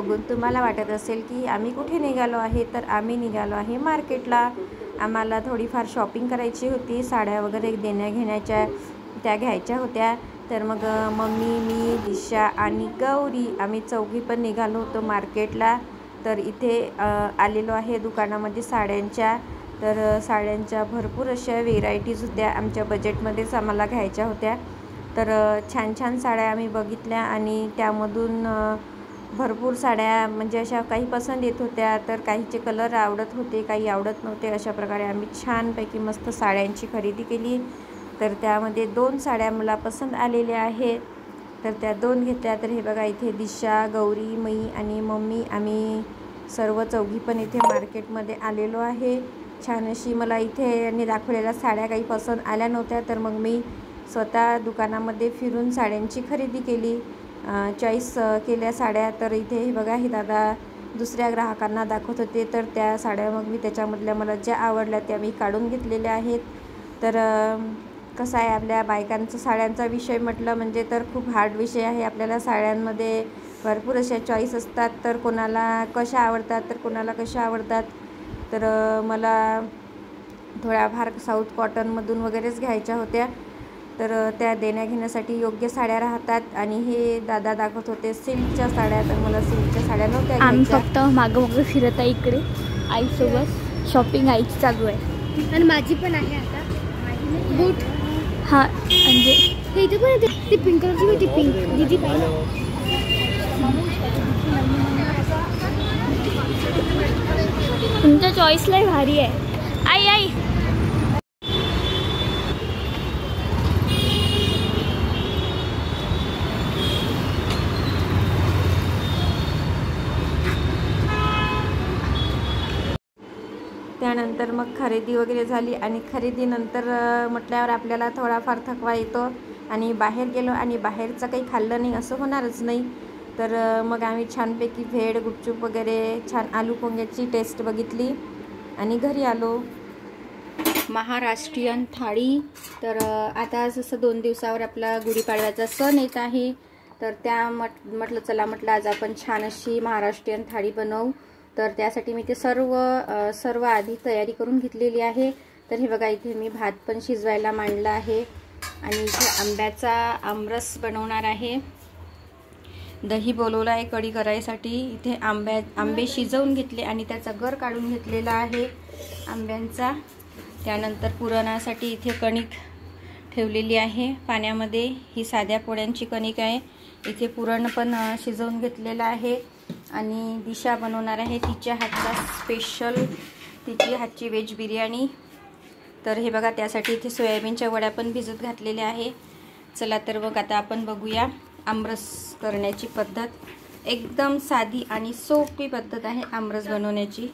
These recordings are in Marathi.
बघून तुम्हाला वाटत असेल की आम्ही कुठे निघालो आहे, तर आम्ही निघालो आहे मार्केटला। आम्हाला थोडीफार शॉपिंग करायची होती, साड्या वगैरे देण्या घेण्याच्या त्या घ्यायच्या होत्या। तर मग मम्मी, मी, दिशा आणि गौरी आम्ही चौघी पण निघालो होतो मार्केटला। तर इथे आलेलो आहे दुकानामध्ये साड्यांच्या। तर साड्यांच्या भरपूर अशा व्हेरायटीज होत्या, आमच्या बजेटमध्येच आम्हाला घ्यायच्या होत्या। तर छान छान साड्या आम्ही बघितल्या आणि त्यामधून भरपूर साड्या म्हणजे अशा काही पसंत येत होत्या, तर काहीचे कलर आवडत होते, काही आवडत नव्हते। अशा प्रकारे आम्ही छानपैकी मस्त साड्यांची खरेदी केली। तर त्यामध्ये 2 साड्या मला पसंत आलेल्या आहेत, तर त्या 2 घेतल्या। तर हे बघा, इथे दिशा, गौरी, मी आणि मम्मी आम्ही सर्व चौघी पण इथे मार्केटमध्ये आलेलो आहे। छान अशी मला इथे यांनी दाखवलेल्या साड्या काही पसंत आल्या नव्हत्या, तर मग मी स्वतः दुकानामध्ये फिरून साड्यांची खरेदी केली, चॉईस केल्या साड्या। तर इथे हे बघा, हे दादा दुसऱ्या ग्राहकांना दाखवत होते, तर त्या साड्या मग मी त्याच्यामधल्या मला ज्या आवडल्या त्या मी काढून घेतलेल्या आहेत। तर कसं आहे, आपल्या बायकांचा साड्यांचा विषय म्हटलं म्हणजे तर खूप हार्ड विषय आहे। आपल्याला साड्यांमध्ये भरपूर अशा चॉईस असतात, तर कोणाला कशा आवडतात तर कोणाला कशा आवडतात। तर मला थोड्याफार साऊथ कॉटनमधून वगैरेच घ्यायच्या होत्या, तर त्या देण्या घेण्यासाठी योग्य साड्या राहतात। आणि हे दादा दाखवत होते सिल्कच्या साड्या, तर मला सिल्कच्या साड्या नव्हत्या घ्यायच्या। आम्ही फक्त मागं फिरत आहे इकडे आईसोबत, शॉपिंग आईची चालू आहे आणि माझी पण आहे आता बूट। हां, म्हणजे हे इथे पण येते, ती पिंक कलरची होती, पिंक दीदी पाहिजे। तुमच्या चॉईसला भारी आहे आई। आई त्यानंतर मग खरेदी वगैरे झाली आणि खरेदीनंतर म्हटल्यावर आपल्याला थोडाफार थकवा येतो आणि बाहेर गेलो आणि बाहेरचं काही खाल्लं नाही असं होणारच नाही। तर मग आम्ही छानपैकी भेळ, गुपचूप वगैरे छान आलू पोंग्याची टेस्ट बघितली आणि घरी आलो। महाराष्ट्रीयन थाळी। तर आता जसं 2 दिवसावर आपला गुढीपाडव्याचा सण येत आहे, तर त्या म्हटलं चला म्हटलं आज आपण छान अशी महाराष्ट्रीयन थाळी बनवू। तर त्यासाठी मी ते सर्व आधी तयारी करून घेतलेली आहे। तर हे बघा, इथे मी भात पण शिजवायला मांडला आहे आणि इथे आंब्याचा आमरस बनवणार आहे। दही बोलवलं आहे कढी करायसाठी। इथे आंबे शिजवून घेतले आणि त्याचा गर काढून घेतलेला आहे आंब्यांचा। त्यानंतर पुरणासाठी इथे कणिक ठेवलेली आहे पाण्यामध्ये, ही साध्या पोळ्यांची कणिक आहे। इथे पुरण पण शिजवून घेतलेलं आहे आणि दिशा बनवणार आहे तिच्या हातचा स्पेशल, तिची हातची व्हेज बिर्याणी। तर हे बघा, त्यासाठी इथे सोयाबीनच्या वड्या पण भिजत घातलेल्या आहे। चला तर मग आता आपण बघूया आमरस करण्याची पद्धत। एकदम साधी आणि सोपी पद्धत आहे आमरस बनवण्याची।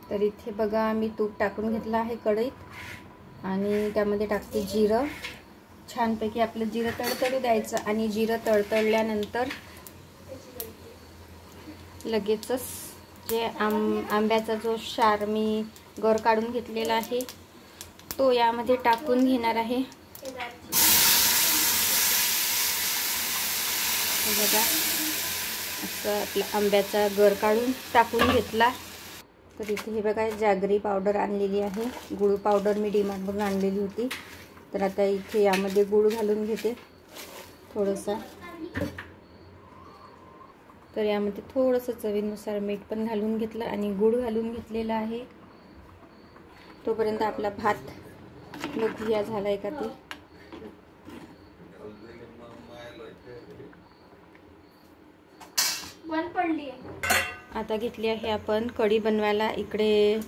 तर इथे बघा, मी तूप टाकून घेतलं आहे कढईत आणि त्यामध्ये टाकते जिरं। छानपैकी आपलं जिरं तडतडू द्यायचं आणि जिरं तडतडल्यानंतर लगेचच जे आंब्याचा जो क्षार मी गर काढून घेतलेला आहे तो यामध्ये टाकून घेणार आहे। बघा, असं आपला आंब्याचा गर काढून टाकून घेतला। तर इथे हे बघा, जागरी पावडर आणलेली आहे, गुळ पावडर मी डीमार्टमधून आणलेली होती। तर आता इथे यामध्ये गुळ घालून घेते थोडंसं। तर यामध्ये थोडंसं चवीनुसार मीठ पण घालून घेतलं आणि गुळ घालून घेतलेला आहे। तोपर्यंत आपला भात बघूया झालाय का ते। आता घेतली आहे आपण कढी बनवायला। इकडे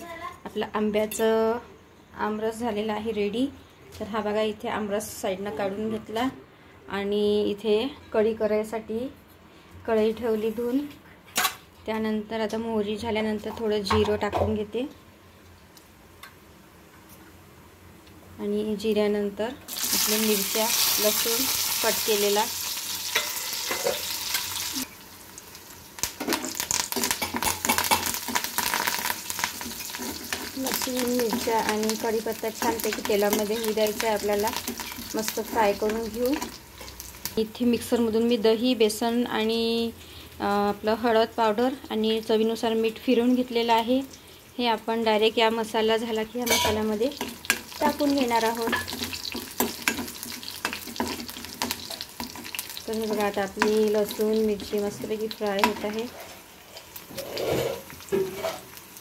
आपला आंब्याचं आमरस झालेला आहे रेडी। तर हा बघा, इथे आमरस साईडनं काढून घेतला आणि इथे कढी करायसाठी कढई ठेवली धुवून। त्यानंतर आता मोहरी झाल्यानंतर थोडं जिरं टाकून घेते आणि जिऱ्यानंतर आपल्या मिरच्या, लसूण कट केलेला, लसूण, मिरच्या आणि कढीपत्ता छानपैकी तेलामध्ये होऊ द्यायचं आहे आपल्याला, मस्त फ्राय करून घेऊ। इथे मिक्सरमधून मी दही, बेसन आणि आपलं हळद पावडर आणि चवीनुसार मीठ फिरवून घेतलेलं आहे. हे आपण डायरेक्ट या मसाला झाला की या मसाल्यामध्ये टाकून घेणार आहोत. तर हे बघा, आता आपली लसूण मिरची मस्तपैकी फ्राय होत आहे.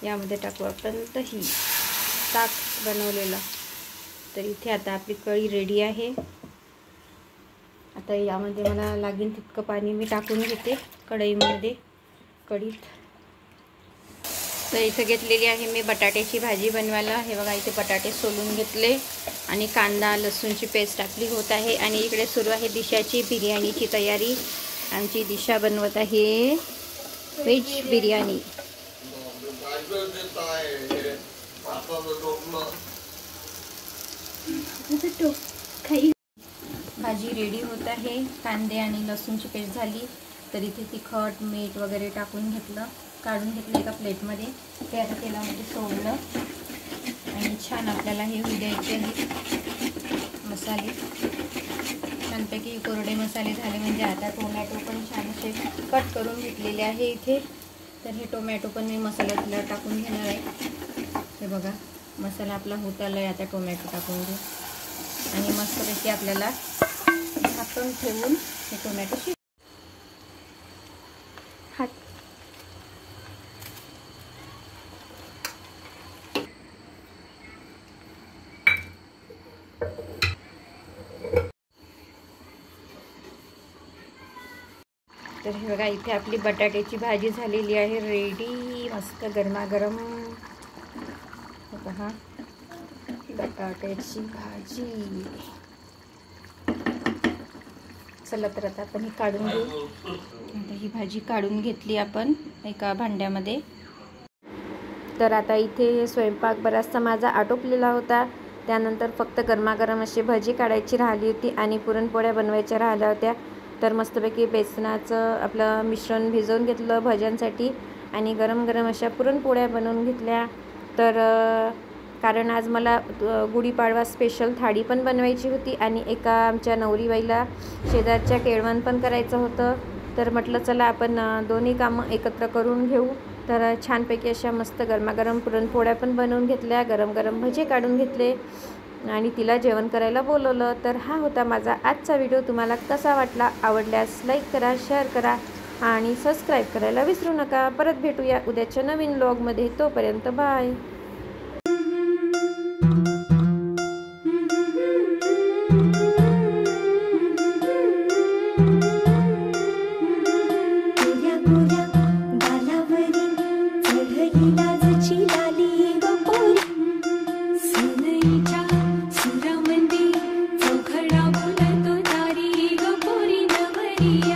यामध्ये टाकू आपण दही, ताक बनवलेलं. तर इथे आता आपली कढी रेडी आहे. आता यामध्ये मला लागेल तितकं पाणी मी टाकून घेते कढईमध्ये, कढीत. तर इथं घेतलेली आहे मी बटाट्याची भाजी बनवायला. हे बघा, इथे बटाटे सोलून घेतले आणि कांदा लसूणची पेस्ट आपली होत आहे. आणि इकडे सुरू आहे दिशाची बिर्याणीची तयारी. आमची दिशा बनवत आहे व्हेज बिर्याणी. भाजी रेडी होत आहे. कांदे आणि लसूणची पेस्ट झाली. तर इथे तिखट मीठ वगैरे टाकून घेतलं, काढून घेतलं एका प्लेटमध्ये. ते आता तेलामध्ये सोडलं आणि छान आपल्याला हे होऊ द्यायचे आहे. मसाले छानपैकी कोरडे मसाले झाले म्हणजे आता टोमॅटो पण छान असे कट करून घेतलेले आहे इथे. तर हे टोमॅटो पण मी मसाल्यातला टाकून घेणार आहे. हे बघा, मसाला आपला होत आला आहे. आता टोमॅटो टाकून घेऊ आणि मस्तपैकी आपल्याला झाकण ठेवून हे टोमॅटो तर हे बघा, इथे आपली बटाट्याची भाजी झालेली आहे रेडी, मस्त गरमागरम. पहा, बटाट्याची भाजी. चला तर आता आपण ही काढून घेऊ. आता ही भाजी काढून घेतली आपण एका भांड्यामध्ये. तर आता इथे स्वयंपाक बराचसा माझा आटोपलेला होता. त्यानंतर फक्त गरमागरम अशी भजी काढायची राहिली होती आणि पुरणपोळ्या बनवायच्या राहिल्या होत्या. तर मस्तपैकी बेसनाचं आपलं मिश्रण भिजवून घेतलं भज्यांसाठी आणि गरम गरम अशा पुरणपोळ्या बनवून घेतल्या. तर कारण आज मला गुढीपाडवा स्पेशल थाळी पण बनवायची होती आणि एका आमच्या नवरीबाईला शेजारच्या केळवण पण करायचं होतं. तर म्हटलं चला आपण दोन्ही कामं एकत्र करून घेऊ. तर छानपैकी अशा मस्त गरमागरम पुरणपोळ्या पण बनवून घेतल्या, गरम गरम भजे काढून घेतले आणि तिला जेवण करायला बोलवलं. तर हा होता माझा आजचा व्हिडिओ. तुम्हाला कसा वाटला? आवडल्यास लाईक करा, शेअर करा आणि सबस्क्राईब करायला विसरू नका. परत भेटूया उद्याच्या नवीन व्लॉगमध्ये. तोपर्यंत बाय. सुरामंदी चौखडा बोलतो तारी ग पोरी नवरी.